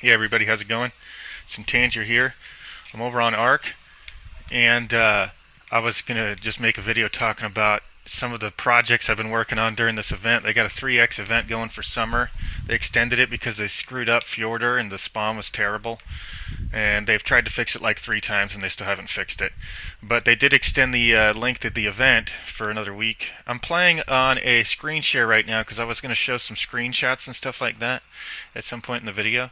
Hey everybody, how's it going? Tanger here. I'm over on Arc, and I was gonna just make a video talking about some of the projects I've been working on during this event. They got a 3x event going for summer. They extended it because they screwed up Fjordur and the spawn was terrible. And they've tried to fix it like 3 times and they still haven't fixed it. But they did extend the length of the event for another week. I'm playing on a screen share right now because I was going to show some screenshots and stuff like that at some point in the video.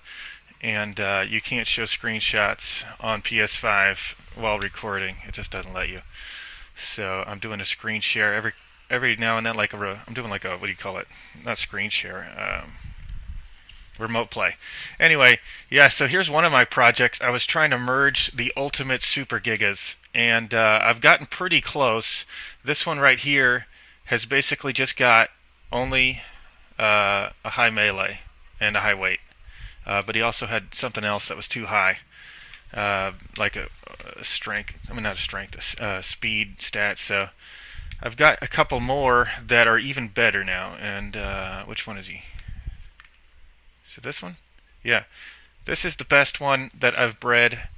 And you can't show screenshots on PS5 while recording. It just doesn't let you. So I'm doing a screen share every now and then, I'm doing like a, what do you call it? Not screen share. Remote play. Anyway, yeah, so here's one of my projects. I was trying to merge the ultimate super gigas, and I've gotten pretty close. This one right here has basically just got only a high melee and a high weight. But he also had something else that was too high, like a strength. I mean, not a strength, a speed stat. So I've got a couple more that are even better now. And which one is he? Is it this one? Yeah. This is the best one that I've bred.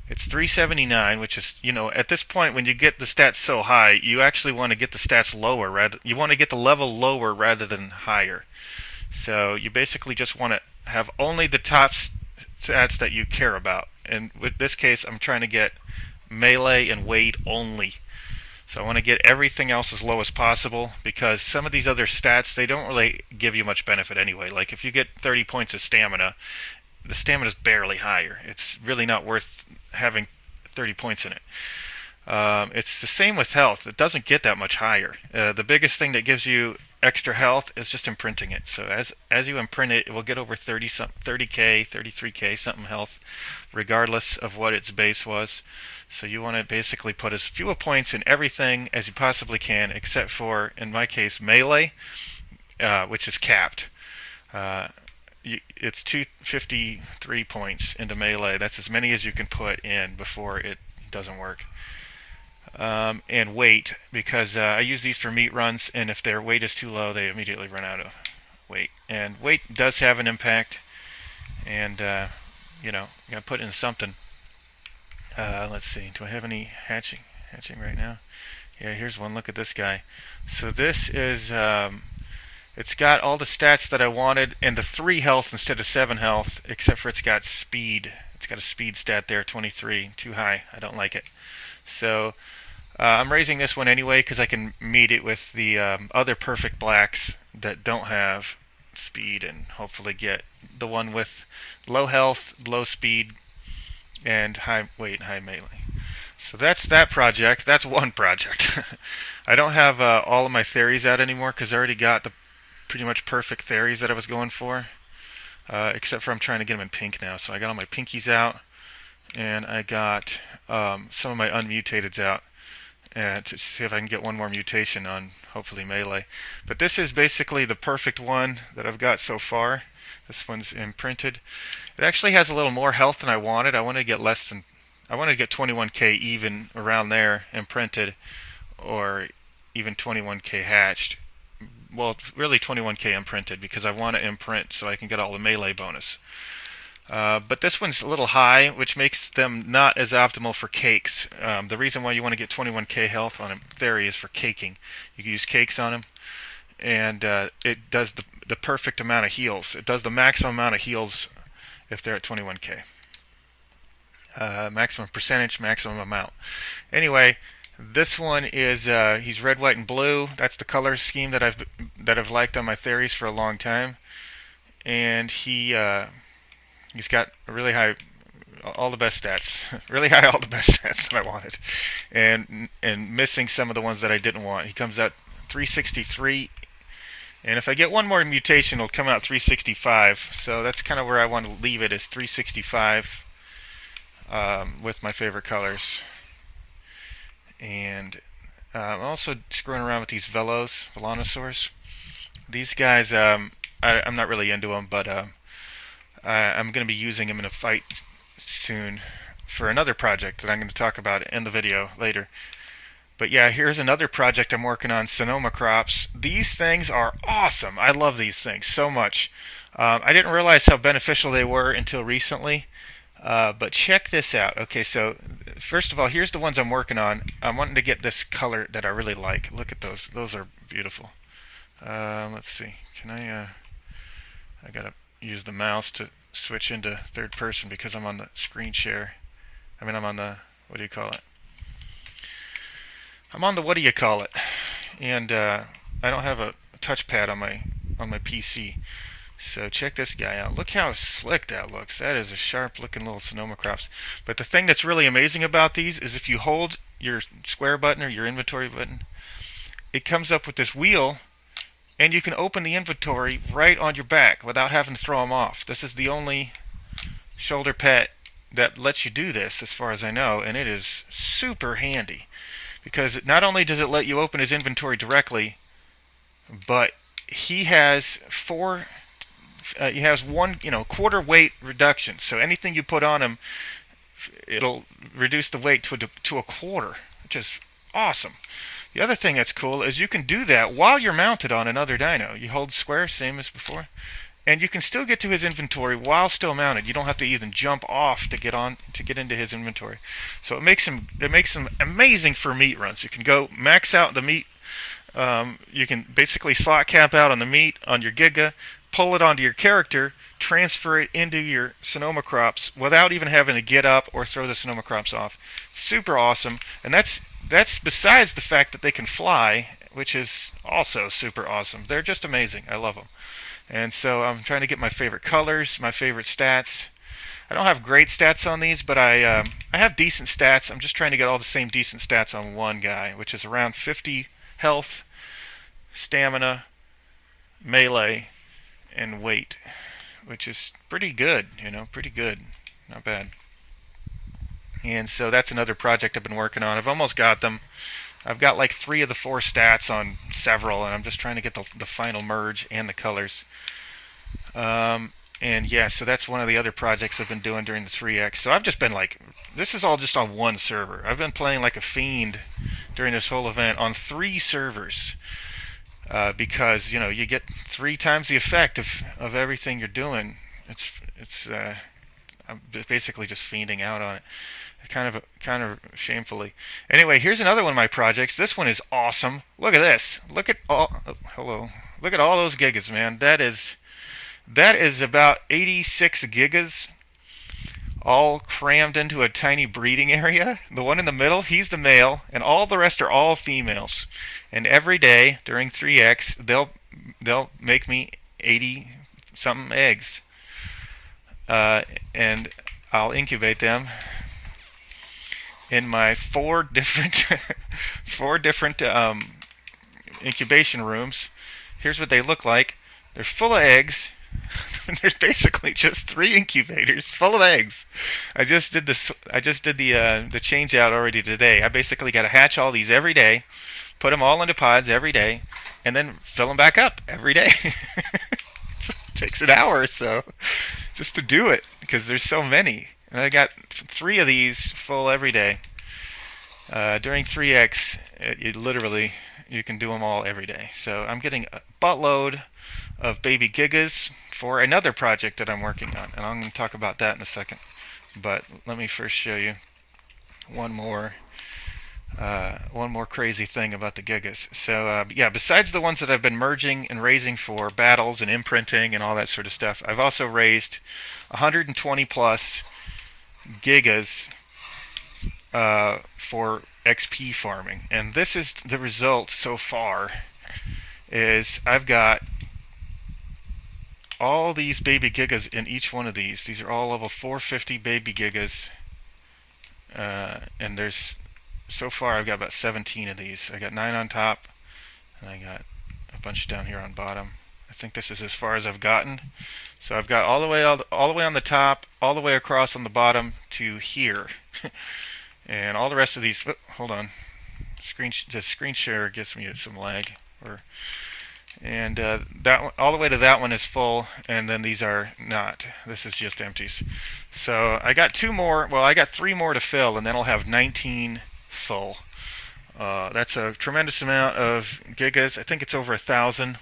It's 379, which is, at this point when you get the stats so high, you actually want to get the stats lower rather you want to get the level lower rather than higher. So you basically just want to have only the top stats that you care about. And with this case, I'm trying to get melee and weight only. So I want to get everything else as low as possible because some of these other stats, they don't really give you much benefit anyway. Like if you get 30 points of stamina, the stamina is barely higher. It's really not worth having 30 points in it. It's the same with health. It doesn't get that much higher. The biggest thing that gives you extra health is just imprinting it. So as you imprint it, it will get over 30k, 33k something health, regardless of what its base was. So you want to basically put as few points in everything as you possibly can, except for, in my case, melee, which is capped. It's 253 points into melee. That's as many as you can put in before it doesn't work. And weight, because I use these for meat runs, and if their weight is too low, they immediately run out of weight. And weight does have an impact, and you gotta put in something. Let's see, do I have any hatching right now? Yeah, here's one. Look at this guy. So this is it's got all the stats that I wanted, and the 3 health instead of 7 health, except for it's got speed. It's got a speed stat there, 23, too high. I don't like it. So I'm raising this one anyway because I can meet it with the other perfect blacks that don't have speed and hopefully get the one with low health, low speed, and high weight and high melee. So that's that project. That's one project. I don't have all of my theories out anymore because I already got the pretty much perfect theories that I was going for. Except for I'm trying to get them in pink now. So I got all my pinkies out, and I got some of my unmutateds out, and to see if I can get one more mutation on hopefully melee. But this is basically the perfect one that I've got so far. This one's imprinted. It actually has a little more health than I wanted. I wanted to get 21k even around there imprinted, or even 21k hatched. Well, really 21k imprinted because I want to imprint so I can get all the melee bonus. But this one's a little high, which makes them not as optimal for cakes. The reason why you want to get 21k health on a theory is for caking. You can use cakes on them, and it does the perfect amount of heals. It does the maximum amount of heals if they're at 21k. Maximum percentage, maximum amount. Anyway, this one is he's red, white, and blue. That's the color scheme that I've liked on my theories for a long time, and he's got really high, all the best stats, really high, all the best stats that I wanted, and missing some of the ones that I didn't want. He comes out 363, and if I get one more mutation, it'll come out 365. So that's kind of where I want to leave it, is 365 with my favorite colors. And I'm also screwing around with these Velanosaurs. These guys, I'm not really into them, but I'm going to be using them in a fight soon for another project that I'm going to talk about in the video later. But yeah, here's another project I'm working on, Sonoma crops. These things are awesome. I love these things so much. I didn't realize how beneficial they were until recently. But check this out. Okay, so first of all, here's the ones I'm working on. I'm wanting to get this color that I really like. Look at those. Those are beautiful. Let's see. Can I gotta use the mouse to switch into third person because I'm on the screen share. I mean, I'm on the, what do you call it? I'm on the, what do you call it? And I don't have a touchpad on my PC. So check this guy out. Look how slick that looks. That is a sharp looking little Sonoma crops. But the thing that's really amazing about these is if you hold your square button or your inventory button, it comes up with this wheel and you can open the inventory right on your back without having to throw them off. This is the only shoulder pet that lets you do this as far as I know, and it is super handy because not only does it let you open his inventory directly, but he has he has one, quarter weight reduction. So anything you put on him, it'll reduce the weight to a quarter, which is awesome. The other thing that's cool is you can do that while you're mounted on another dyno. You hold square, same as before, and you can still get to his inventory while still mounted. You don't have to even jump off to get into his inventory. So it makes him amazing for meat runs. You can go max out the meat. You can basically slot cap out on the meat on your Giga, pull it onto your character, transfer it into your Sonoma crops without even having to get up or throw the Sonoma crops off. Super awesome, and that's besides the fact that they can fly, which is also super awesome. They're just amazing. I love them. And so I'm trying to get my favorite colors, my favorite stats. I don't have great stats on these, but I have decent stats. I'm just trying to get all the same decent stats on one guy, which is around 50 health, stamina, melee, and weight, which is pretty good, pretty good. Not bad. And so that's another project I've been working on. I've almost got them. I've got like 3 of the 4 stats on several, and I'm just trying to get the final merge and the colors. And yeah, so that's one of the other projects I've been doing during the 3X. So I've just been like, this is all just on one server. I've been playing like a fiend during this whole event on 3 servers. Because you get 3 times the effect of everything you're doing. I'm basically just fiending out on it, kind of shamefully. Anyway, here's another one of my projects. This one is awesome. Look at this. Look at all. Oh, hello. Look at all those gigas, man. That is about 86 gigas, all crammed into a tiny breeding area. The one in the middle, he's the male, and all the rest are all females. And every day during 3X, they'll make me 80 something eggs, and I'll incubate them in my 4 different 4 different incubation rooms. Here's what they look like. They're full of eggs. There's basically just 3 incubators full of eggs. I just did this. I just did the change out already today. I basically got to hatch all these every day, put them all into pods every day, and then fill them back up every day. It takes an hour or so just to do it because there's so many. And I got 3 of these full every day. During 3X, you can do them all every day. So I'm getting a buttload of baby gigas for another project that I'm working on, and I'm going to talk about that in a second. But let me first show you one more crazy thing about the gigas. So yeah, besides the ones that I've been merging and raising for battles and imprinting and all that sort of stuff, I've also raised 120 plus gigas for XP farming, and this is the result so far. Is I've got all these baby gigas in each one of these. These are all level 450 baby gigas, and there's so far I've got about 17 of these. I got 9 on top, and I got a bunch down here on bottom. I think this is as far as I've gotten. So I've got all the way on the top, all the way across on the bottom to here, and all the rest of these. Oh, hold on, the screen share gives me some lag. And that one, all the way to that one is full, and then these are not. This is just empties. So I got 2 more. Well, I got 3 more to fill, and then I'll have 19 full. That's a tremendous amount of gigas. I think it's over 1,000.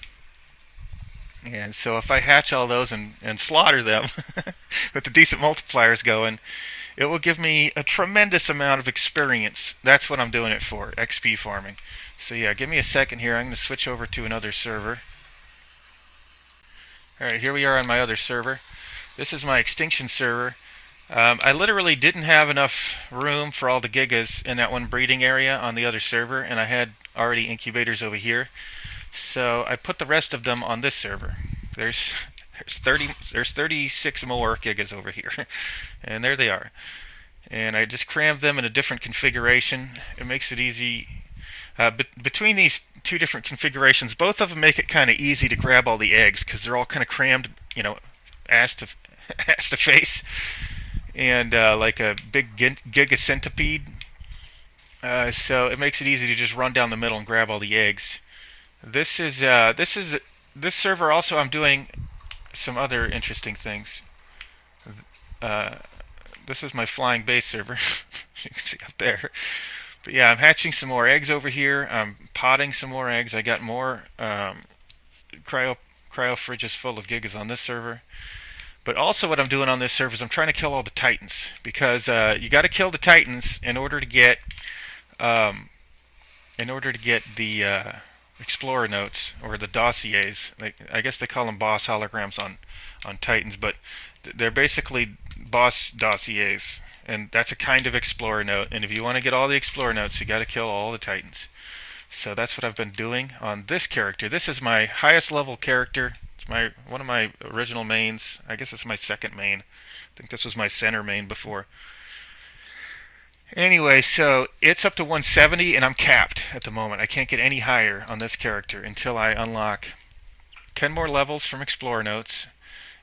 And so if I hatch all those and slaughter them with the decent multipliers going, it will give me a tremendous amount of experience. That's what I'm doing it for, XP farming. So yeah, give me a second here. I'm going to switch over to another server. Alright, here we are on my other server. This is my extinction server. I literally didn't have enough room for all the gigas in that one breeding area on the other server, and I had already incubators over here. So I put the rest of them on this server. There's 36 more gigas over here, and there they are. And I just crammed them in a different configuration. It makes it easy. Between these two different configurations, both of them make it kind of easy to grab all the eggs because they're all kind of crammed, ass to ass to face, and like a big giga centipede. So it makes it easy to just run down the middle and grab all the eggs. This server also. I'm doing some other interesting things. Uh, this is my flying base server. You can see up there. But yeah, I'm hatching some more eggs over here. I'm potting some more eggs. I got more cryo fridges full of gigas on this server. But also what I'm doing on this server is I'm trying to kill all the titans because you got to kill the titans in order to get the explorer notes or the dossiers. I guess they call them boss holograms on titans, but they're basically boss dossiers, and that's a kind of explorer note. And if you want to get all the explorer notes, you got to kill all the titans. So that's what I've been doing on this character. This is my highest level character. It's one of my original mains. I guess it's my second main. I think this was my center main before. Anyway, so it's up to 170, and I'm capped at the moment. I can't get any higher on this character until I unlock 10 more levels from Explorer Notes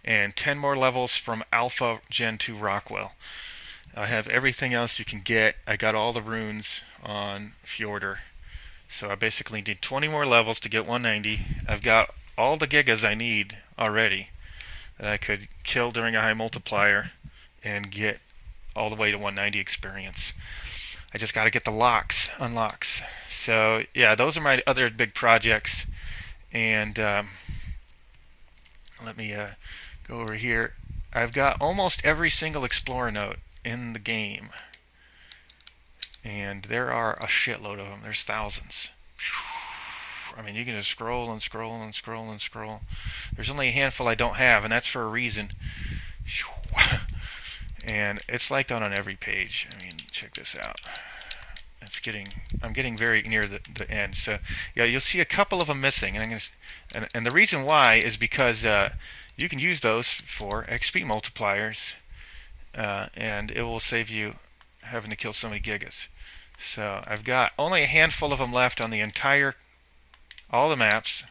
and 10 more levels from Alpha Gen 2 Rockwell. I have everything else you can get. I got all the runes on Fjordur. So I basically need 20 more levels to get 190. I've got all the gigas I need already that I could kill during a high multiplier and get all the way to 190 experience. I just got to get the unlocks. So yeah, those are my other big projects. And let me go over here. I've got almost every single Explorer note in the game. And there are a shitload of them. There's thousands. I mean, you can just scroll and scroll and scroll and scroll. There's only a handful I don't have, and that's for a reason. And it's like that on every page. I mean, check this out. I'm getting very near the end. So yeah, you'll see a couple of them missing, and the reason why is because you can use those for XP multipliers, and it will save you having to kill so many gigas. So I've got only a handful of them left on all the maps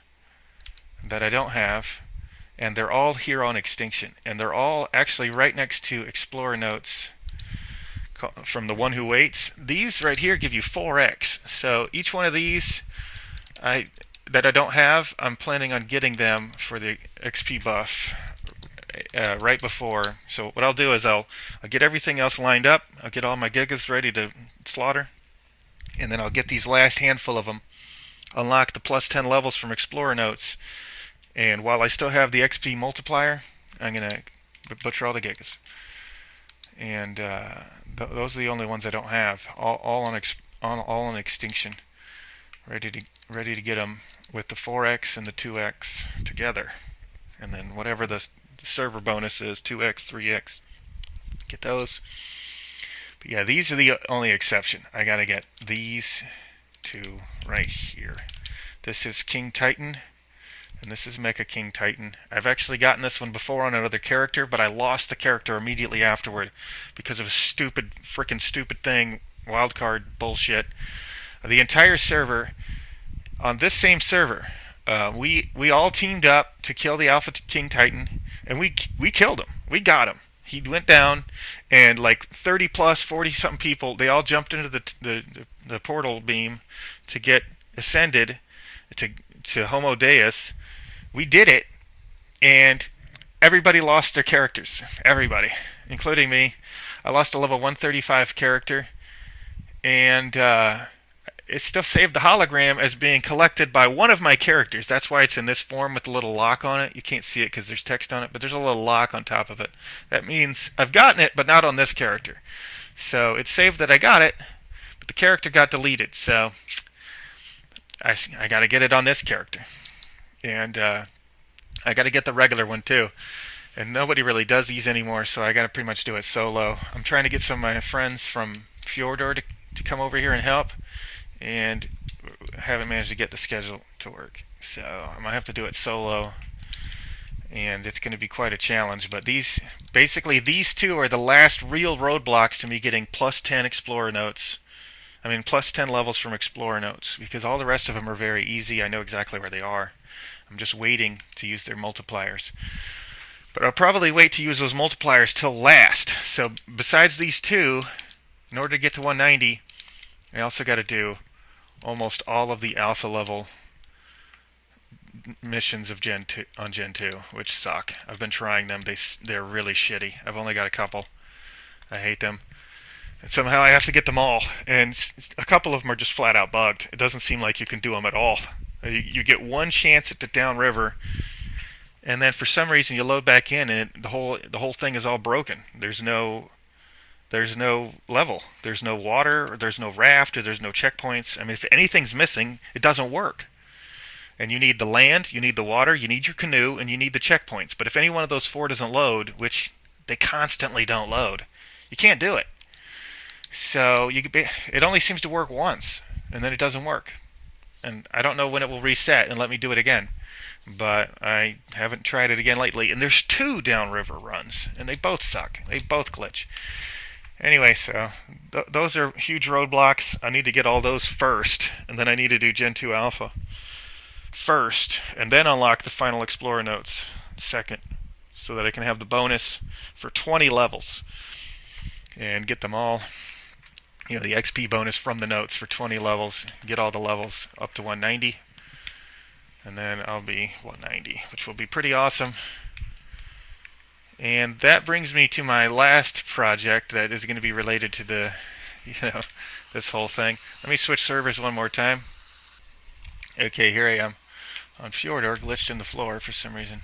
that I don't have. And they're all here on Extinction. And they're all actually right next to Explorer Notes from the One Who Waits. These right here give you 4x. So each one of these that I don't have, I'm planning on getting them for the XP buff right before. So what I'll do is I'll get everything else lined up. I'll get all my gigas ready to slaughter. And then I'll get these last handful of them. Unlock the plus 10 levels from Explorer Notes. And while I still have the XP multiplier, I'm going to butcher all the gigas. And those are the only ones I don't have. All on Extinction. Ready to get them with the 4x and the 2x together. And then whatever the server bonus is, 2x, 3x. Get those. But yeah, these are the only exception. I got to get these two right here. This is King Titan. And this is Mecha King Titan. I've actually gotten this one before on another character, but I lost the character immediately afterward because of a freaking stupid thing, wildcard bullshit. The entire server, on this same server, we all teamed up to kill the Alpha King Titan, and we killed him. We got him. He went down, and like 30 plus, 40 something people, they all jumped into the portal beam to get ascended to Homo Deus. We did it, and everybody lost their characters. Everybody, including me. I lost a level 135 character, and it still saved the hologram as being collected by one of my characters. That's why it's in this form with the little lock on it. You can't see it because there's text on it, but there's a little lock on top of it. That means I've gotten it, but not on this character. So it saved that I got it, but the character got deleted. So I got to get it on this character. And I got to get the regular one too. And nobody really does these anymore, so I got to pretty much do it solo. I'm trying to get some of my friends from Fjordor to come over here and help, and haven't managed to get the schedule to work. So I might have to do it solo, and it's going to be quite a challenge. But basically these two are the last real roadblocks to me getting plus 10 Explorer notes. I mean plus 10 levels from Explorer notes, because all the rest of them are very easy. I know exactly where they are. I'm just waiting to use their multipliers. But I'll probably wait to use those multipliers till last. So besides these two, in order to get to 190, I also got to do almost all of the alpha level missions of Gen 2 on Gen 2, which suck. I've been trying them. They're really shitty. I've only got a couple. I hate them. And somehow I have to get them all. And a couple of them are just flat out bugged. It doesn't seem like you can do them at all. You get one chance at the downriver, and then for some reason you load back in, and the whole thing is all broken. There's no level. There's no water, or there's no raft, or there's no checkpoints. I mean, if anything's missing, it doesn't work. And you need the land, you need the water, you need your canoe, and you need the checkpoints. But if any one of those four doesn't load, which they constantly don't load, you can't do it. So it only seems to work once, and then it doesn't work. And I don't know when it will reset and let me do it again. But I haven't tried it again lately. And there's two downriver runs, and they both suck. They both glitch. Anyway, so those are huge roadblocks. I need to get all those first, and then I need to do Gen 2 Alpha first, and then unlock the final Explorer notes second, so that I can have the bonus for 20 levels and get them all. The XP bonus from the notes for 20 levels, get all the levels up to 190, and then I'll be 190, which will be pretty awesome. And that brings me to my last project that is going to be related to the, this whole thing. Let me switch servers one more time. Okay, here I am on Fjordor, glitched in the floor for some reason.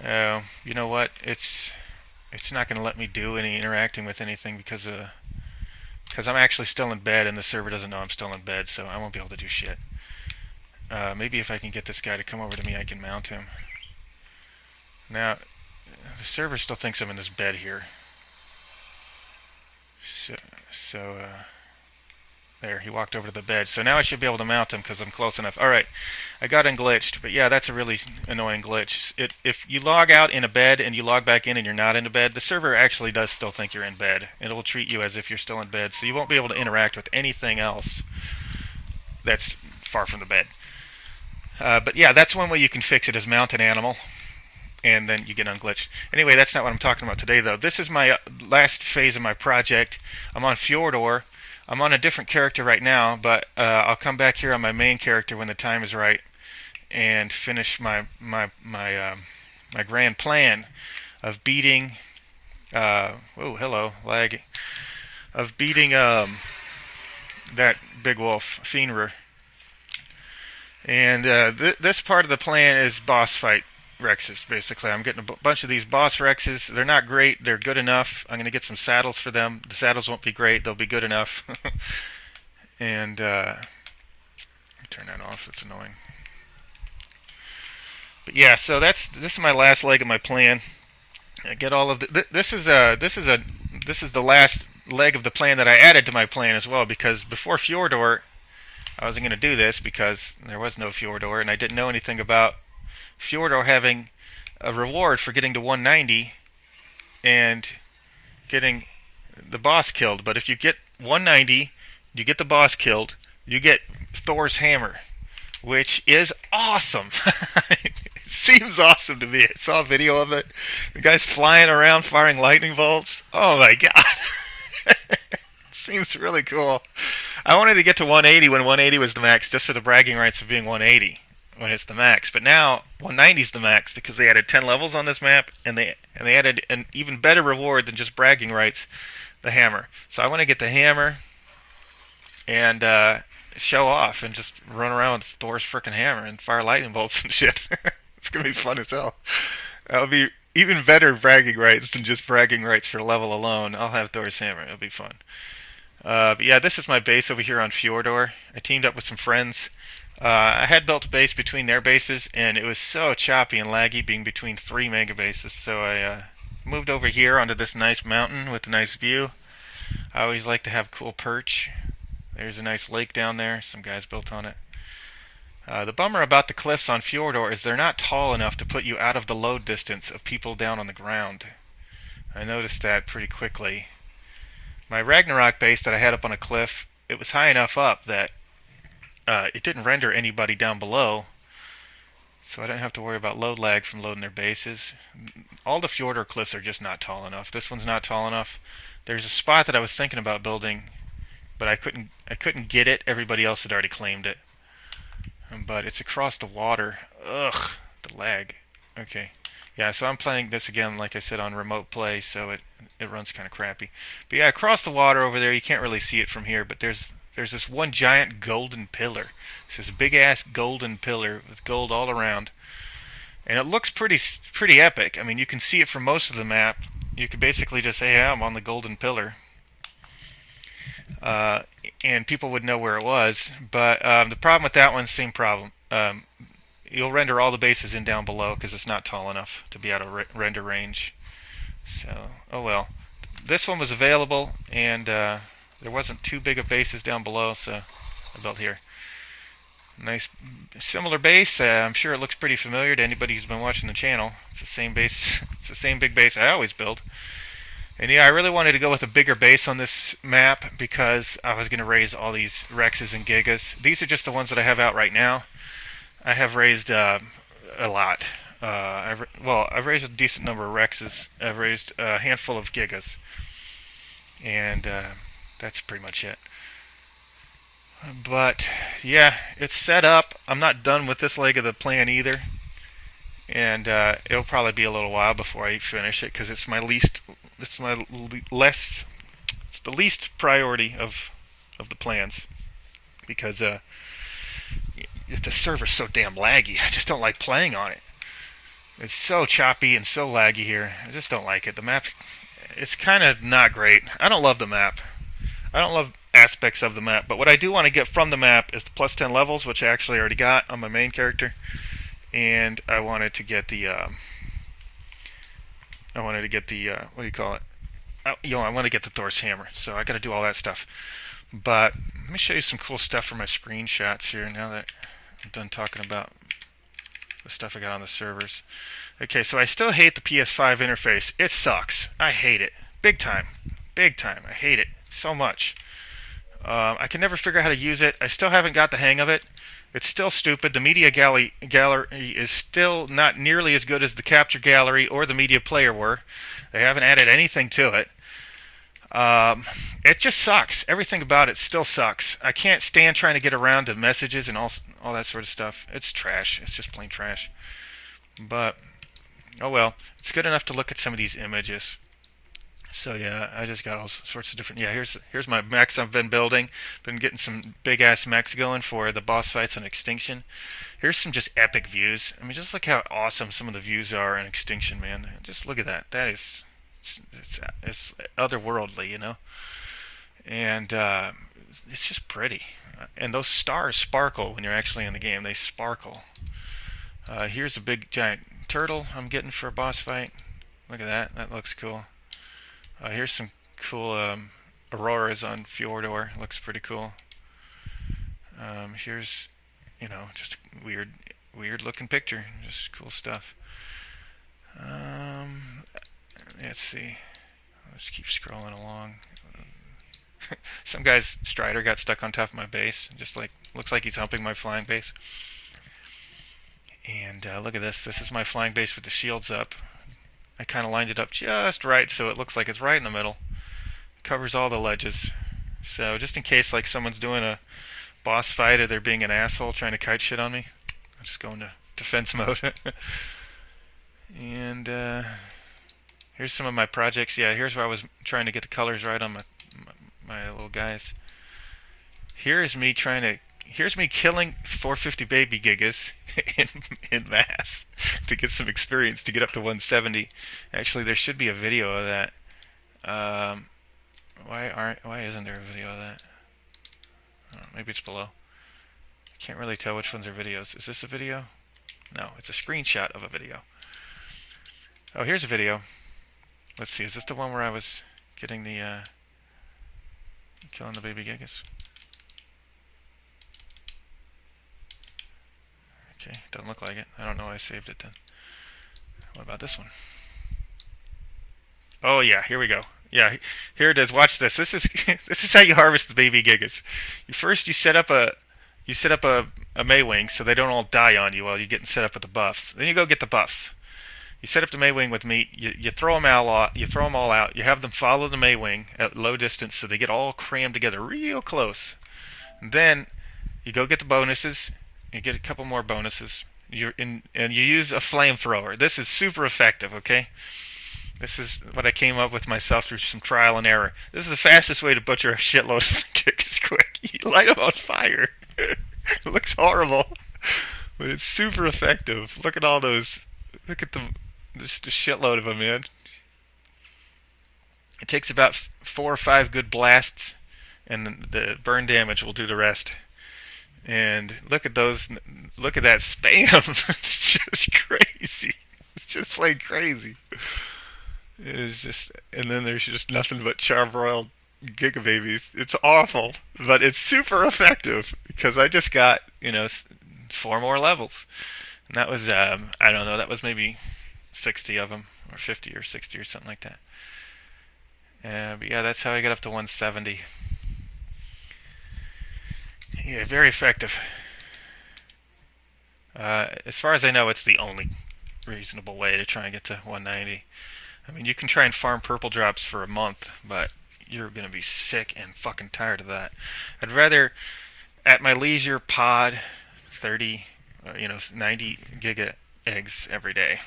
You know what? It's not going to let me do any interacting with anything because I'm actually still in bed, and the server doesn't know I'm still in bed, so I won't be able to do shit. Maybe if I can get this guy to come over to me, I can mount him. Now, the server still thinks I'm in this bed here. So there, he walked over to the bed. So now I should be able to mount him because I'm close enough. Alright, I got unglitched, but yeah, that's a really annoying glitch. If you log out in a bed and you log back in and you're not in a bed, the server actually does still think you're in bed. It will treat you as if you're still in bed, so you won't be able to interact with anything else that's far from the bed. But yeah, that's one way you can fix it, is mount an animal, and then you get unglitched. Anyway, that's not what I'm talking about today, though. This is my last phase of my project. I'm on Fjordor. I'm on a different character right now, but I'll come back here on my main character when the time is right and finish my grand plan of beating. Oh, hello, lag. Of beating that big wolf, Fenrir. And this part of the plan is boss fight Rexes, basically. I'm getting a bunch of these boss Rexes. They're not great. They're good enough. I'm going to get some saddles for them. The saddles won't be great. They'll be good enough. And turn that off. That's annoying. But yeah, so this is my last leg of my plan. I get all of this is the last leg of the plan that I added to my plan as well, because before Fjordor, I wasn't going to do this because there was no Fjordor, and I didn't know anything about Fjordor having a reward for getting to 190 and getting the boss killed. But if you get 190, you get the boss killed, you get Thor's hammer, which is awesome. It seems awesome to me. I saw a video of it. The guy's flying around firing lightning bolts. Oh my god. Seems really cool. I wanted to get to 180 when 180 was the max, just for the bragging rights of being 180 when it's the max. But now 190 is the max because they added 10 levels on this map, and they added an even better reward than just bragging rights, the hammer. So I want to get the hammer, and show off and just run around with Thor's freaking hammer and fire lightning bolts and shit. It's gonna be fun as hell. That'll be even better bragging rights than just bragging rights for level alone. I'll have Thor's hammer. It'll be fun. But yeah, this is my base over here on Fjordor. I teamed up with some friends. I had built a base between their bases, and it was so choppy and laggy being between three mega bases. So I moved over here onto this nice mountain with a nice view. I always like to have cool perch. There's a nice lake down there. Some guys built on it. The bummer about the cliffs on Fjordor is they're not tall enough to put you out of the load distance of people down on the ground. I noticed that pretty quickly. My Ragnarok base that I had up on a cliff, it was high enough up that it didn't render anybody down below, so I didn't have to worry about load lag from loading their bases. All the Fjordor cliffs are just not tall enough. This one's not tall enough. There's a spot that I was thinking about building, but I couldn't get it. Everybody else had already claimed it. But it's across the water. Ugh, the lag. Okay. Yeah, so I'm playing this again, like I said, on remote play, so it runs kind of crappy. But yeah, across the water over there, you can't really see it from here, but there's this one giant golden pillar. It's this big ass golden pillar with gold all around, and it looks pretty epic. I mean, you can see it from most of the map. You could basically just say, "Yeah, I'm on the golden pillar," uh, and people would know where it was. But the problem with that one, same problem. You'll render all the bases in down below because it's not tall enough to be out of render range. So, oh well. This one was available, and there wasn't too big of bases down below, so I built here. Nice, similar base. I'm sure it looks pretty familiar to anybody who's been watching the channel. It's the same base. It's the same big base I always build. And yeah, I really wanted to go with a bigger base on this map because I was going to raise all these Rexes and Gigas. These are just the ones that I have out right now. I have raised a lot. I've raised a decent number of Rexes. I've raised a handful of Gigas. And that's pretty much it. But yeah, it's set up. I'm not done with this leg of the plan either. And it'll probably be a little while before I finish it because it's the least priority of the plans because the server's so damn laggy. I just don't like playing on it. It's so choppy and so laggy here. I just don't like it. The map, it's kind of not great. I don't love the map. I don't love aspects of the map, but what I do want to get from the map is the plus 10 levels, which I actually already got on my main character, and I wanted to get the what do you call it? I want to get the Thor's hammer, so I got to do all that stuff. But let me show you some cool stuff from my screenshots here now that I'm done talking about the stuff I got on the servers. Okay, so I still hate the PS5 interface. It sucks. I hate it. Big time. Big time. I hate it so much. I can never figure out how to use it. I still haven't got the hang of it. It's still stupid. The media gallery is still not nearly as good as the capture gallery or the media player were. They haven't added anything to it. It just sucks. Everything about it still sucks. I can't stand trying to get around to messages and all that sort of stuff. It's trash. It's just plain trash. But, oh well. It's good enough to look at some of these images. So yeah, I just got all sorts of different. Yeah, here's my mechs I've been building. Been getting some big ass mechs going for the boss fights on Extinction. Here's some just epic views. I mean, just look how awesome some of the views are in Extinction, man. Just look at that. That is, it's otherworldly, you know. And it's just pretty. And those stars sparkle when you're actually in the game. They sparkle. Here's a big giant turtle I'm getting for a boss fight. Look at that. That looks cool. Here's some cool auroras on Fjordor. Looks pretty cool. Here's, just a weird looking picture. Just cool stuff. Let's see. Let's keep scrolling along. Some guy's Strider got stuck on top of my base. Just looks like he's humping my flying base. And look at this. This is my flying base with the shields up. I kind of lined it up just right so it looks like it's right in the middle. Covers all the ledges. So just in case someone's doing a boss fight or they're being an asshole trying to kite shit on me, I'm just going to defense mode. And here's some of my projects. Yeah, here's where I was trying to get the colors right on my little guys. Here is me trying to. Here's me killing 450 baby gigas in, in mass to get some experience to get up to 170. Actually, there should be a video of that. Um, why isn't there a video of that? Oh, maybe it's below. I can't really tell which ones are videos. Is this a video? No, it's a screenshot of a video. Oh, here's a video. Let's see. Is this the one where I was getting the killing the baby gigas? Okay, doesn't look like it. I don't know why I saved it then. What about this one? Oh yeah, here we go. Yeah, here it is. Watch this. This is this is how you harvest the baby gigas. You set up a Maywing so they don't all die on you while you're getting set up with the buffs. Then you go get the buffs. You set up the Maywing with meat. You throw them out. You throw them all out. You have them follow the Maywing at low distance so they get all crammed together real close. And then you go get the bonuses. You get a couple more bonuses. And you use a flamethrower. This is super effective. Okay. This is what I came up with myself through some trial and error. This is the fastest way to butcher a shitload of gigas quick. You light them on fire. It looks horrible, but it's super effective. Look at all those. Look at them. Just a shitload of them, man. It takes about 4 or 5 good blasts, and the burn damage will do the rest. And look at those. Look at that spam. It's just crazy. It's just plain crazy. It is just, and then there's just nothing but charbroiled gigababies. It's awful, but it's super effective because I just got 4 more levels, and that was I don't know, that was maybe 60 of them or 50 or 60 or something like that. But yeah, that's how I got up to 170. Yeah, very effective. As far as I know, it's the only reasonable way to try and get to 190. I mean, you can try and farm purple drops for a month, but you're going to be sick and fucking tired of that. I'd rather, at my leisure, pod 30, 90 giga eggs every day.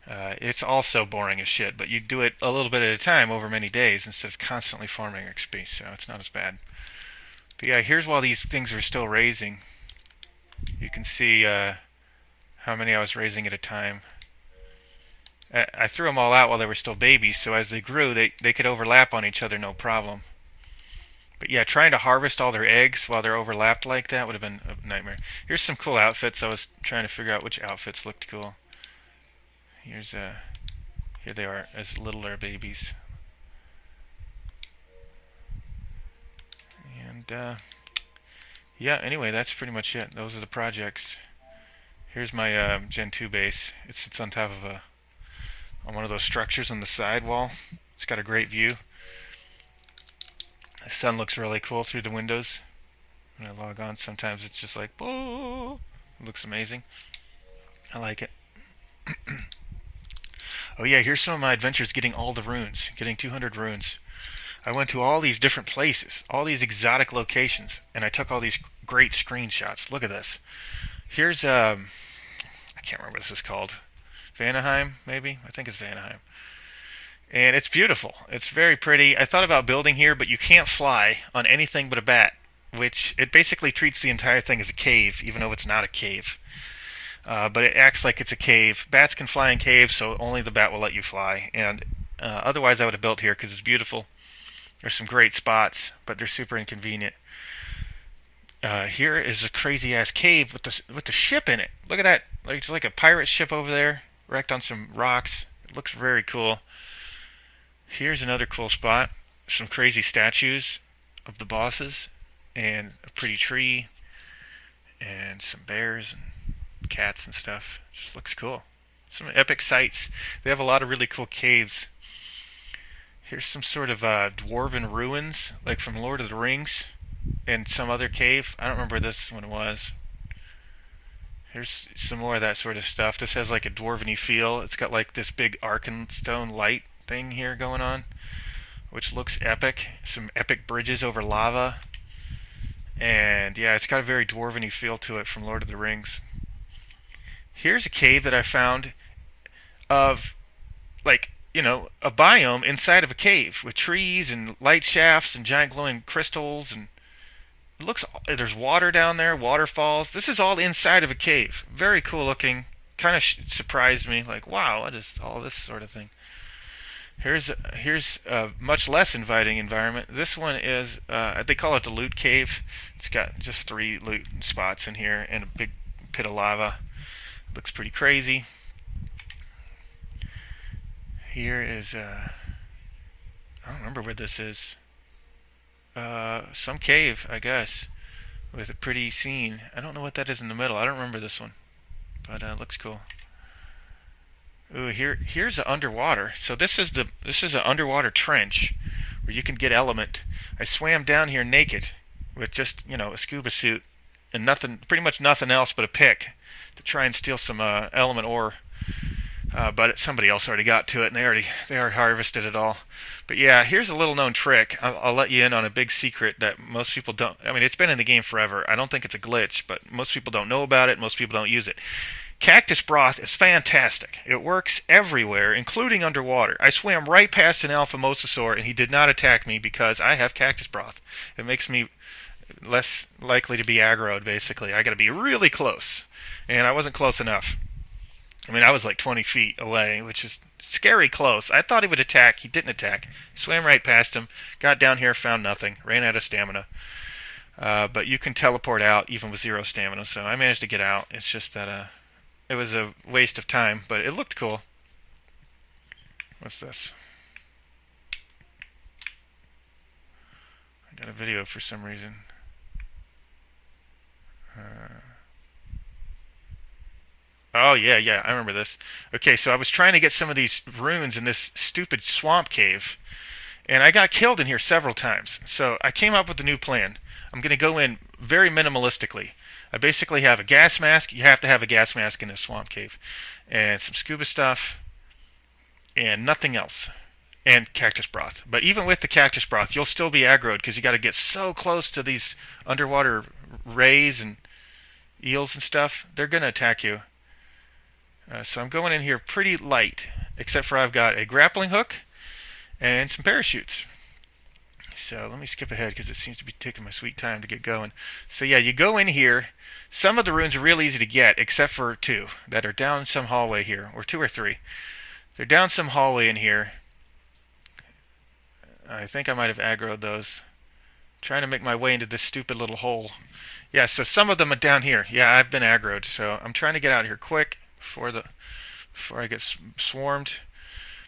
It's also boring as shit, but you do it a little bit at a time over many days instead of constantly farming XP, so it's not as bad. But yeah, here's while these things are still raising. You can see how many I was raising at a time. I threw them all out while they were still babies, so as they grew, they could overlap on each other no problem. But yeah, trying to harvest all their eggs while they're overlapped like that would have been a nightmare. Here's some cool outfits. I was trying to figure out which outfits looked cool. Here they are as littler babies. And yeah, anyway, that's pretty much it. Those are the projects. Here's my Gen 2 base. It sits on top of on one of those structures on the side wall. It's got a great view. The sun looks really cool through the windows. When I log on, sometimes it's just like, oh, it looks amazing. I like it. Oh yeah, here's some of my adventures getting all the runes, getting 200 runes. I went to all these different places, all these exotic locations, and I took all these great screenshots. Look at this. Here's, I can't remember what this is called. Vanaheim, maybe? I think it's Vanaheim. And it's beautiful. It's very pretty. I thought about building here, but you can't fly on anything but a bat, which it basically treats the entire thing as a cave, even though it's not a cave. But it acts like it's a cave. Bats can fly in caves, so only the bat will let you fly. And otherwise I would have built here because it's beautiful. There's some great spots, but they're super inconvenient. Here is a crazy-ass cave with the ship in it. Look at that. It's like a pirate ship over there, wrecked on some rocks. It looks very cool. Here's another cool spot. Some crazy statues of the bosses, and a pretty tree, and some bears and cats and stuff. Just looks cool. Some epic sights. They have a lot of really cool caves. Here's some sort of dwarven ruins, like from Lord of the Rings, and some other cave. I don't remember this one was. Here's some more of that sort of stuff. This has like a dwarven-y feel. It's got like this big Arkenstone light thing here going on, which looks epic. Some epic bridges over lava. And yeah, it's got a very dwarven-y feel to it from Lord of the Rings. Here's a cave that I found of, like, a biome inside of a cave with trees and light shafts and giant glowing crystals, and It looks, there's water down there, waterfalls. This is all inside of a cave. Very cool looking. Kind of surprised me. Like, wow, what is all this sort of thing? Here's a much less inviting environment. This one is they call it the loot cave. It's got just 3 loot spots in here and a big pit of lava. Looks pretty crazy. Here is I don't remember where this is. Some cave, I guess, with a pretty scene. I don't know what that is in the middle. I don't remember this one, but it looks cool. Ooh, here's the underwater. So this is an underwater trench where you can get element. I swam down here naked with just, a scuba suit and nothing, pretty much nothing else but a pick to try and steal some element ore. But somebody else already got to it, and they already harvested it all. But yeah, here's a little known trick. I'll let you in on a big secret that most people don't. I mean, it's been in the game forever. I don't think it's a glitch, but most people don't know about it. Most people don't use it. Cactus broth is fantastic. It works everywhere, including underwater. I swam right past an alpha mosasaur, and he did not attack me because I have cactus broth. It makes me less likely to be aggroed, basically. I got to be really close, and I wasn't close enough. I mean, I was like 20 feet away, which is scary close. I thought he would attack. He didn't attack. Swam right past him, got down here, found nothing, ran out of stamina. But you can teleport out even with 0 stamina, so I managed to get out. It's just that it was a waste of time, but it looked cool. What's this? I got a video for some reason. Oh, yeah, I remember this. Okay, so I was trying to get some of these runes in this stupid swamp cave, and I got killed in here several times. So I came up with a new plan. I'm going to go in very minimalistically. I basically have a gas mask. You have to have a gas mask in a swamp cave. And some scuba stuff. And nothing else. And cactus broth. But even with the cactus broth, you'll still be aggroed because you got to get so close to these underwater rays and eels and stuff. They're going to attack you. So I'm going in here pretty light. Except for I've got a grappling hook and some parachutes. So let me skip ahead because it seems to be taking my sweet time to get going. So yeah, you go in here. Some of the runes are real easy to get, except for 2 that are down some hallway here, or 2 or 3. They're down some hallway in here. I think I might have aggroed those. Trying to make my way into this stupid little hole. Yeah, so some of them are down here. Yeah, I've been aggroed, so I'm trying to get out of here quick before I get swarmed.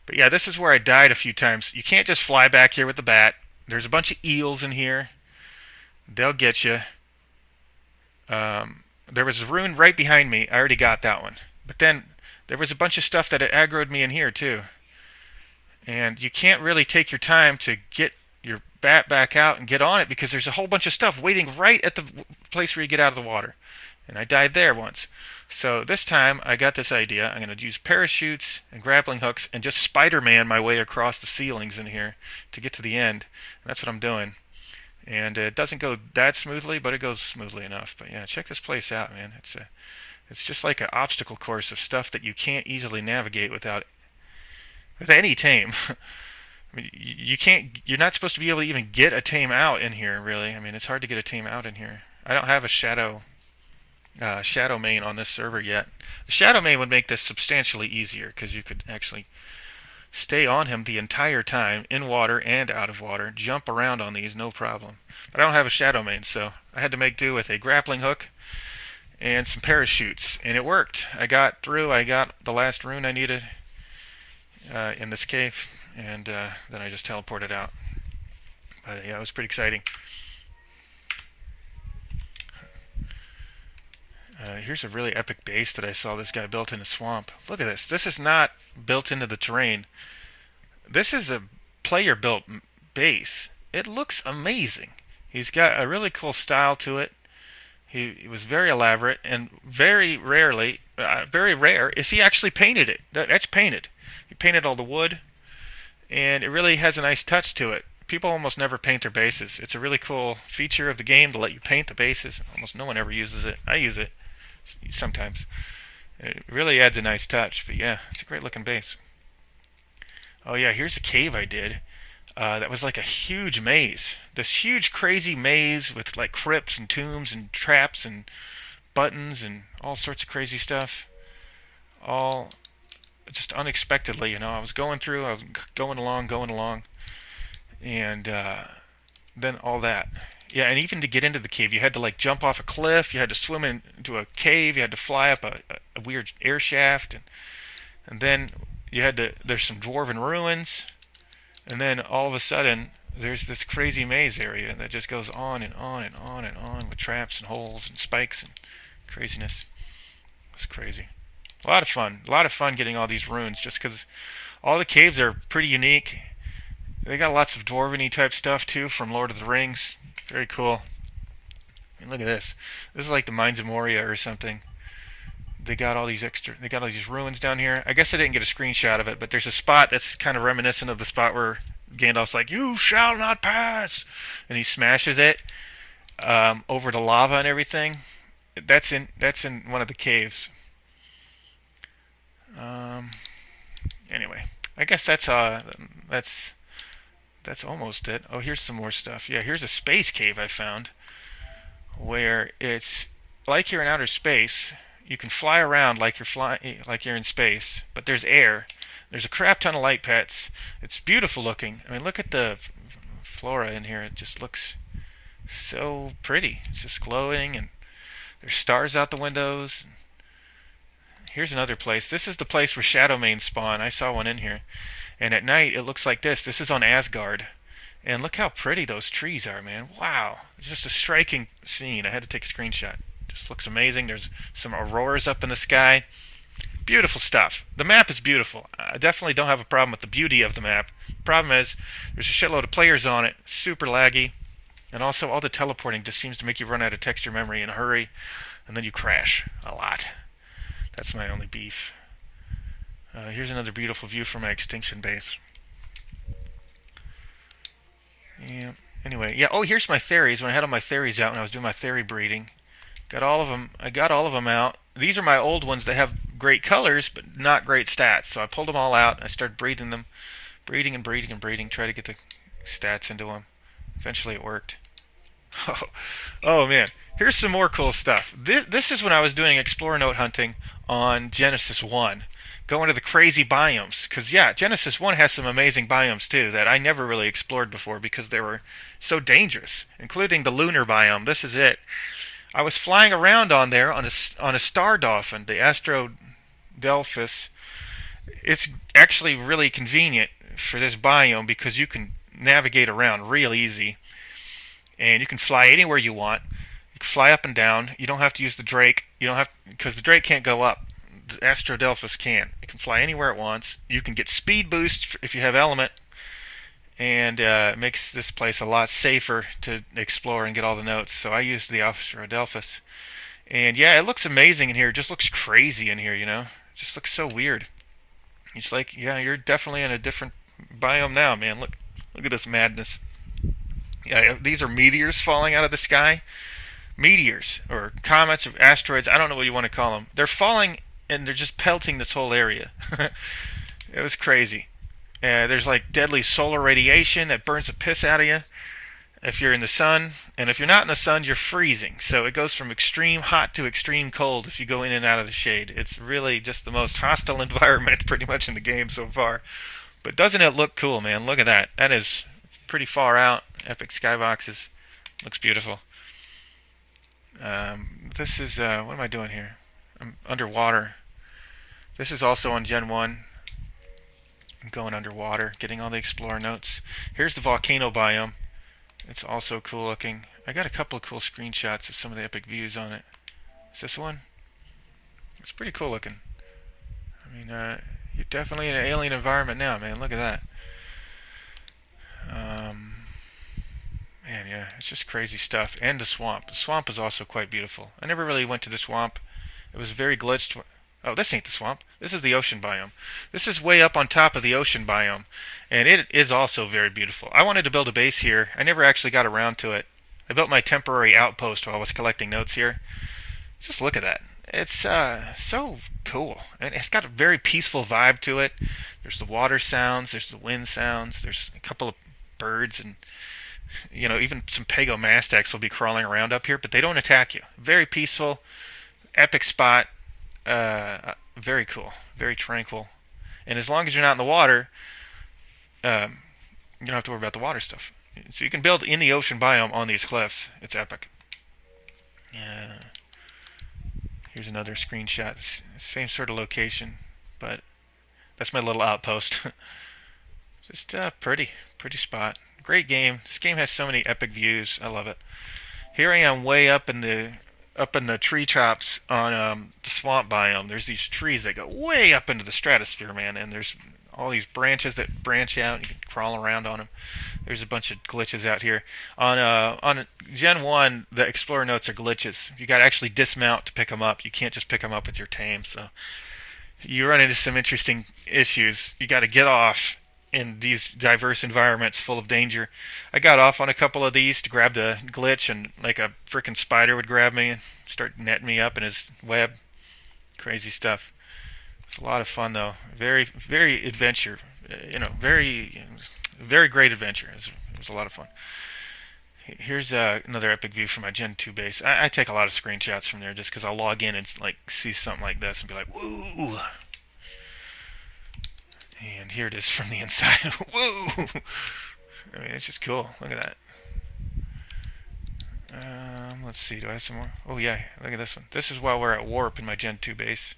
But yeah, this is where I died a few times. You can't just fly back here with the bat. There's a bunch of eels in here. They'll get you. There was a rune right behind me. I already got that one. But then there was a bunch of stuff that aggroed me in here too. And you can't really take your time to get your bat back out and get on it because there's a whole bunch of stuff waiting right at the place where you get out of the water. And I died there once. So this time I got this idea. I'm going to use parachutes and grappling hooks and just Spider-Man my way across the ceilings in here to get to the end. And that's what I'm doing. And it doesn't go that smoothly, but it goes smoothly enough. But yeah, check this place out, man. It's just like an obstacle course of stuff that you can't easily navigate with any tame. I mean, you're not supposed to be able to even get a tame out in here, really. I mean, it's hard to get a tame out in here. I don't have a shadow main on this server yet. The shadow main would make this substantially easier because you could actually stay on him the entire time, in water and out of water, jump around on these, no problem. But I don't have a shadow main, so I had to make do with a grappling hook and some parachutes, and it worked. I got through. I got the last rune I needed in this cave, and then I just teleported out. But yeah, it was pretty exciting. Here's a really epic base that I saw this guy built in a swamp. Look at this. This is not built into the terrain. This is a player-built base. It looks amazing. He's got a really cool style to it. He was very elaborate, and very rare is he actually painted it. That's painted. He painted all the wood, and it really has a nice touch to it. People almost never paint their bases. It's a really cool feature of the game to let you paint the bases. Almost no one ever uses it. I use it sometimes. It really adds a nice touch, but yeah, it's a great looking base. Oh yeah, here's a cave I did. that was like a huge maze. This huge, crazy maze with like crypts and tombs and traps and buttons and all sorts of crazy stuff. All just unexpectedly, I was I was going along, and then all that. Yeah, and even to get into the cave, you had to like jump off a cliff, you had to swim into a cave, you had to fly up a weird air shaft, and then there's some dwarven ruins, and then all of a sudden, there's this crazy maze area that just goes on and on and on and on with traps and holes and spikes and craziness. It's crazy. A lot of fun. A lot of fun getting all these runes just because all the caves are pretty unique. They got lots of dwarven-y type stuff too from Lord of the Rings. Very cool. And look at this. This is like the Mines of Moria or something. They got all these ruins down here. I guess I didn't get a screenshot of it, but there's a spot that's kind of reminiscent of the spot where Gandalf's like, "You shall not pass," and he smashes it over the lava and everything. That's in one of the caves. Um, anyway, I guess that's almost it. Oh, here's some more stuff. Yeah, here's a space cave I found where it's like you're in outer space. You can fly around like you're in space, but there's air. There's a crap ton of light pets. It's beautiful looking. I mean, look at the flora in here. It just looks so pretty. It's just glowing, and there's stars out the windows. Here's another place. This is the place where Shadowmanes spawn. I saw one in here. And at night, it looks like this. This is on Asgard. And look how pretty those trees are, man. Wow. It's just a striking scene. I had to take a screenshot. Just looks amazing. There's some auroras up in the sky. Beautiful stuff. The map is beautiful. I definitely don't have a problem with the beauty of the map. The problem is there's a shitload of players on it. Super laggy. And also all the teleporting just seems to make you run out of texture memory in a hurry. And then you crash a lot. That's my only beef. Here's another beautiful view from my extinction base. Yeah. Anyway, yeah. Oh, here's my theories. When I had all my theories out when I was doing my theory breeding, got all of them. I got all of them out. These are my old ones that have great colors but not great stats. So I pulled them all out. I started breeding them, breeding and breeding and breeding. Try to get the stats into them. Eventually, it worked. Oh man. Here's some more cool stuff. This is when I was doing Explorer Note hunting on Genesis 1. Going to the crazy biomes. Because, yeah, Genesis 1 has some amazing biomes, too, that I never really explored before because they were so dangerous, including the lunar biome. This is it. I was flying around on there on a star dolphin, the Astrodelphus. It's actually really convenient for this biome because you can navigate around real easy. And you can fly anywhere you want. You can fly up and down. You don't have to use the Drake. You don't have because the Drake can't go up. The Astrodelphus can. It can fly anywhere it wants. You can get speed boost if you have element, and it makes this place a lot safer to explore and get all the notes. So I used the Astrodelphus, and yeah, it looks amazing in here. It just looks crazy in here, It just looks so weird. It's like, yeah, you're definitely in a different biome now, man. Look at this madness. Yeah, these are meteors falling out of the sky. Meteors or comets or asteroids, I don't know what you want to call them. They're falling and they're just pelting this whole area. It was crazy. There's like deadly solar radiation that burns the piss out of you if you're in the sun, and if you're not in the sun, you're freezing. So it goes from extreme hot to extreme cold if you go in and out of the shade. It's really just the most hostile environment pretty much in the game so far. But doesn't it look cool, man? Look at that. That is pretty far out. Epic skyboxes. Looks beautiful. This is, what am I doing here? I'm underwater. This is also on Gen 1. I'm going underwater, getting all the Explorer notes. Here's the volcano biome. It's also cool looking. I got a couple of cool screenshots of some of the epic views on it. Is this one? It's pretty cool looking. I mean, you're definitely in an alien environment now, man. Look at that. Man, yeah, it's just crazy stuff. And the swamp. The swamp is also quite beautiful. I never really went to the swamp. It was very glitched. Oh, this ain't the swamp. This is the ocean biome. This is way up on top of the ocean biome. And it is also very beautiful. I wanted to build a base here. I never actually got around to it. I built my temporary outpost while I was collecting notes here. Just look at that. It's so cool. And it's got a very peaceful vibe to it. There's the water sounds. There's the wind sounds. There's a couple of birds and even some pagomastax will be crawling around up here, but they don't attack you. Very peaceful, epic spot. Very cool, very tranquil. And as long as you're not in the water, you don't have to worry about the water stuff. So you can build in the ocean biome on these cliffs. It's epic. Yeah. Here's another screenshot. Same sort of location, but that's my little outpost. Just pretty spot. Great game. This game has so many epic views. I love it. Here I am, way up in the tree tops on the swamp biome. There's these trees that go way up into the stratosphere, man, and there's all these branches that branch out. You can crawl around on them. There's a bunch of glitches out here. On Gen 1, the Explorer notes are glitches. You got to actually dismount to pick them up. You can't just pick them up with your tame. So you run into some interesting issues. You got to get off in these diverse environments full of danger. I got off on a couple of these to grab the glitch, and like a freaking spider would grab me and start netting me up in his web. Crazy stuff. It's a lot of fun though. Very adventure. Very great adventure. It was a lot of fun. Here's another epic view from my Gen 2 base. I take a lot of screenshots from there just because I'll log in and like see something like this and be like, woo! And here it is from the inside. Woo! I mean, it's just cool. Look at that. Let's see. Do I have some more? Oh yeah, look at this one. This is while we're at warp in my Gen 2 base.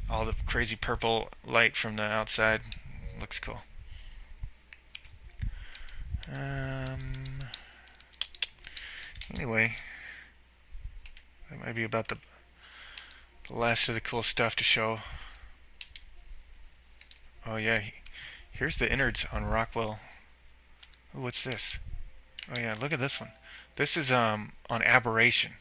All the crazy purple light from the outside. Looks cool. Anyway, that might be about the last of the cool stuff to show. Oh yeah, here's the innards on Rockwell. Ooh, what's this? Oh yeah, look at this one. This is on aberration.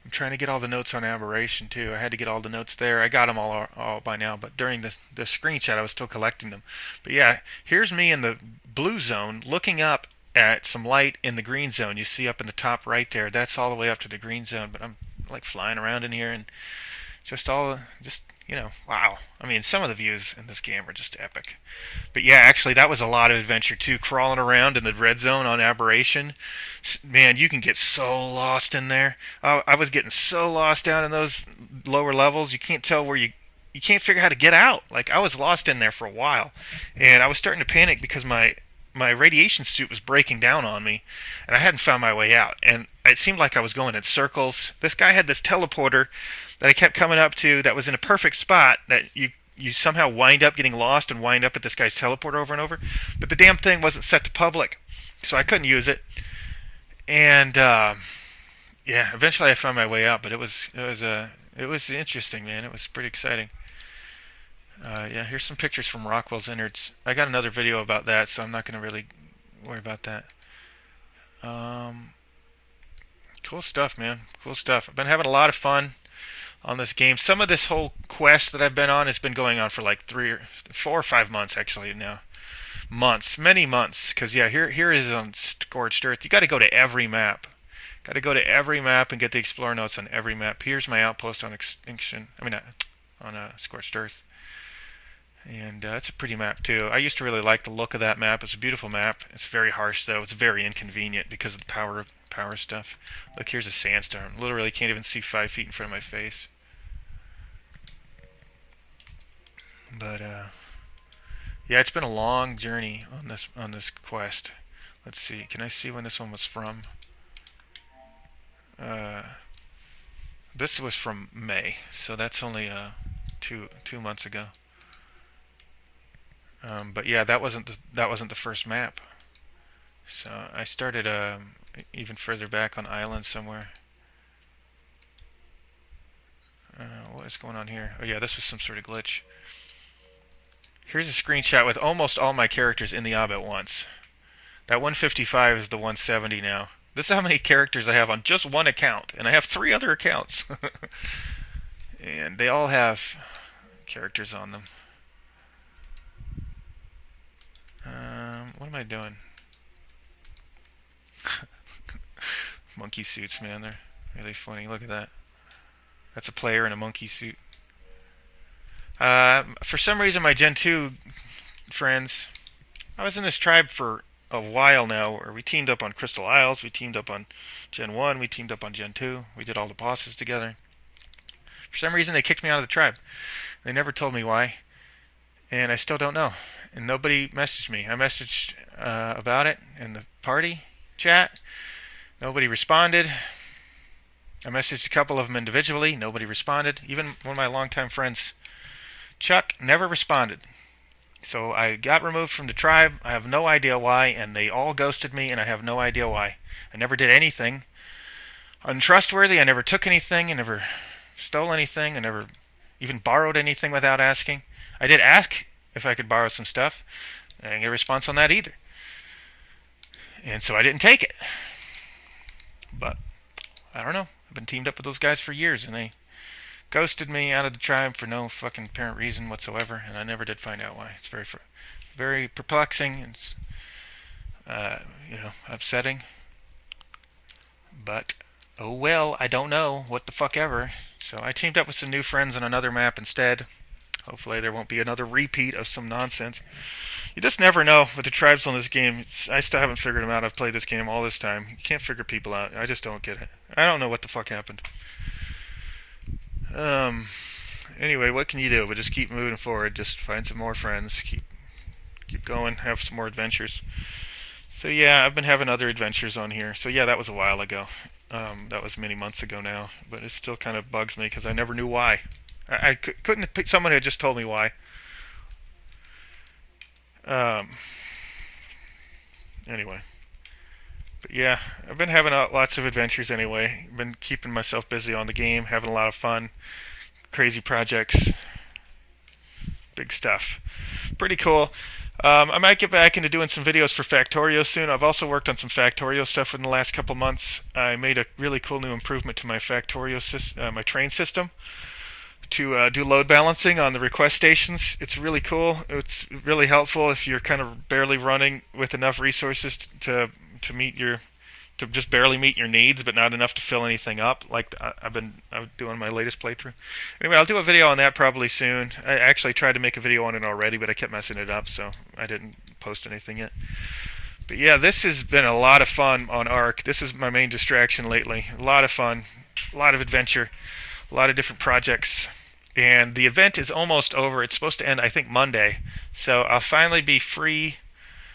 I'm trying to get all the notes on aberration too. I had to get all the notes there. I got them all by now, but during the screenshot I was still collecting them. But yeah, here's me in the blue zone looking up at some light in the green zone. You see up in the top right there. That's all the way up to the green zone, but I'm like flying around in here and wow. I mean, some of the views in this game are just epic. But yeah, actually, that was a lot of adventure too. Crawling around in the red zone on aberration, man, you can get so lost in there. I was getting so lost down in those lower levels. You can't tell where you can't figure out how to get out. Like I was lost in there for a while, and I was starting to panic because my radiation suit was breaking down on me, and I hadn't found my way out. And it seemed like I was going in circles. This guy had this teleporter that I kept coming up to that was in a perfect spot that you somehow wind up getting lost and wind up at this guy's teleporter over and over. But the damn thing wasn't set to public, so I couldn't use it. And yeah, eventually I found my way out. But it was interesting, man. It was pretty exciting. Yeah, here's some pictures from Rockwell's innards. I got another video about that, so I'm not going to really worry about that. Cool stuff, man. Cool stuff. I've been having a lot of fun on this game. Some of this whole quest that I've been on has been going on for like 4 or 5 months actually now. Many months. Because yeah, here is on Scorched Earth. You got to go to every map. Got to go to every map and get the Explorer notes on every map. Here's my outpost on Extinction. On Scorched Earth. And it's a pretty map too. I used to really like the look of that map. It's a beautiful map. It's very harsh though. It's very inconvenient because of the power stuff. Look, here's a sandstorm. Literally can't even see 5 feet in front of my face. But yeah, it's been a long journey on this quest. Let's see. Can I see when this one was from? This was from May, so that's only 2 months ago. But yeah, that wasn't the first map. So I started even further back on island somewhere. What is going on here? Oh yeah, this was some sort of glitch. Here's a screenshot with almost all my characters in the ob at once. That 155 is the 170 now. This is how many characters I have on just one account, and I have 3 other accounts. And they all have characters on them. What am I doing? Monkey suits, man, they're really funny. Look at that. That's a player in a monkey suit. For some reason, my Gen 2 friends, I was in this tribe for a while now where we teamed up on Crystal Isles, we teamed up on Gen 1, we teamed up on Gen 2, we did all the bosses together. For some reason, they kicked me out of the tribe. They never told me why, and I still don't know. And nobody messaged me. I messaged about it in the party chat. Nobody responded. I messaged a couple of them individually. Nobody responded. Even one of my longtime friends, Chuck, never responded. So I got removed from the tribe. I have no idea why, and they all ghosted me, and I have no idea why. I never did anything untrustworthy. I never took anything. I never stole anything. I never even borrowed anything without asking. I did ask if I could borrow some stuff. I didn't get a response on that either. And so I didn't take it. But I don't know. I've been teamed up with those guys for years, and they ghosted me out of the tribe for no fucking apparent reason whatsoever, and I never did find out why. It's very perplexing. It's upsetting. But oh well, I don't know what the fuck ever. So I teamed up with some new friends on another map instead. Hopefully there won't be another repeat of some nonsense. You just never know with the tribes on this game. I still haven't figured them out. I've played this game all this time. You can't figure people out. I just don't get it. I don't know what the fuck happened. Anyway, what can you do? But just keep moving forward. Just find some more friends. Keep going. Have some more adventures. So yeah, I've been having other adventures on here. So yeah, that was a while ago. That was many months ago now. But it still kind of bugs me because I never knew why. I couldn't pick someone had just told me why. Anyway. But yeah, I've been having lots of adventures anyway. Been keeping myself busy on the game, having a lot of fun. Crazy projects. Big stuff. Pretty cool. I might get back into doing some videos for Factorio soon. I've also worked on some Factorio stuff in the last couple months. I made a really cool new improvement to my Factorio my train system to do load balancing on the request stations. It's really cool. It's really helpful if you're kind of barely running with enough resources to meet your just barely meet your needs, but not enough to fill anything up. Like I'm doing my latest playthrough. Anyway, I'll do a video on that probably soon. I actually tried to make a video on it already, but I kept messing it up, so I didn't post anything yet. But yeah, this has been a lot of fun on Ark. This is my main distraction lately. A lot of fun, a lot of adventure, a lot of different projects. And the event is almost over. It's supposed to end, I think, Monday. So I'll finally be free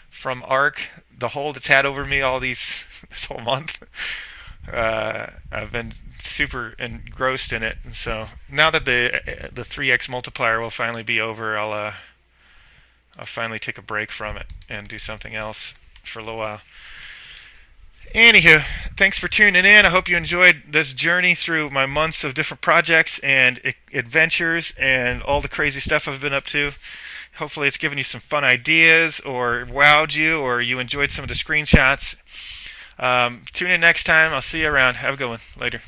from Ark, the hold it's had over me this whole month. I've been super engrossed in it, and so now that the 3x multiplier will finally be over, I'll finally take a break from it and do something else for a little while. Anywho, thanks for tuning in. I hope you enjoyed this journey through my months of different projects and adventures and all the crazy stuff I've been up to. Hopefully it's given you some fun ideas or wowed you or you enjoyed some of the screenshots. Tune in next time. I'll see you around. Have a good one. Later.